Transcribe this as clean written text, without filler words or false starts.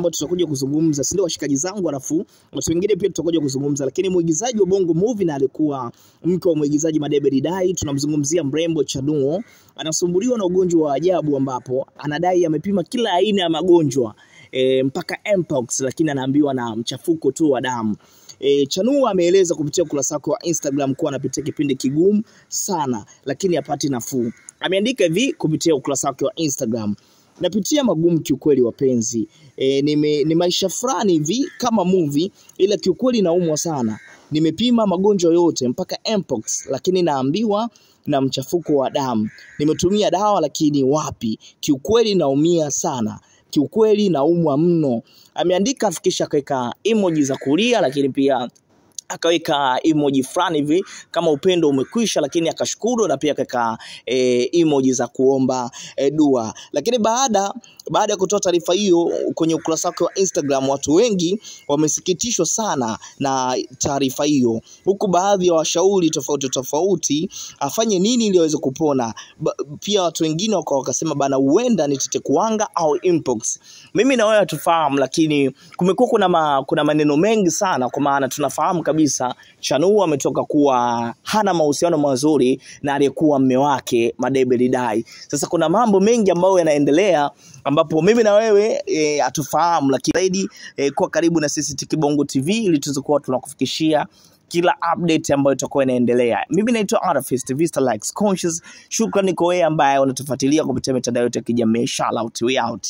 ambao tutakuja kuzungumza, si ndio washikaji zangu, alafu watu wengine pia tutakuja kuzungumza. Lakini mwigizaji wa Bongo Movie na alikuwa mke wa mwigizaji Madebe Didai, tunamzungumzia mrembo Chanuo, anasumbuliwa na ugonjwa wa ajabu ambapo anadai amepima kila aina ya magonjwa mpaka mpox, lakini anaambiwa na mchafuko tu wa damu. Chanuo ameeleza kupitia ukurasa wake wa Instagram kuwa anapitia kipindi kigumu sana lakini hapati nafuu. Ameandika hivi kupitia ukurasa wake wa Instagram: napitia magumu kiukweli wapenzi. Ni maisha fulani hivi kama movie, ila kiukweli naumwa sana. Nimepima magonjwa yote mpaka mpox, lakini naambiwa na mchafuko wa damu. Nimetumia dawa lakini wapi. Kiukweli naumia sana. Kiukweli naumwa mno. Ameandika afikisha akaweka emoji za kulia, lakini pia akaweka emoji fulani hivi kama upendo umekwisha, lakini akashukuru, na pia akaweka emoji za kuomba dua. Lakini baada ya kutoa taarifa hiyo kwenye ukurasa wake wa Instagram, watu wengi wamesikitishwa sana na taarifa hiyo, huku baadhi ya washauri tofauti afanye nini ili aweze kupona. Pia watu wengine wakasema bana, huenda ni tetekuwanga au mpox. Mimi na wewe tufahamu, lakini kumekuwa kuna maneno mengi sana, kwa maana tunafahamu kabisa Chanuo ametoka kuwa hana mahusiano mazuri na aliyekuwa mume wake Madebe Didai. Sasa kuna mambo mengi ambayo yanaendelea ambapo mimi na wewe hatufahamu, lakini zaidi kwa karibu na sisi Tiki Bongo TV ili tuzokuwa tunakufikishia kila update ambayo itakuwa inaendelea. Mimi naitwa Arafist Vista Likes Conscious. Shukrani kwa wewe ambaye unatufuatilia kupitia mitandao yote ya kijamii. Shout out, we out.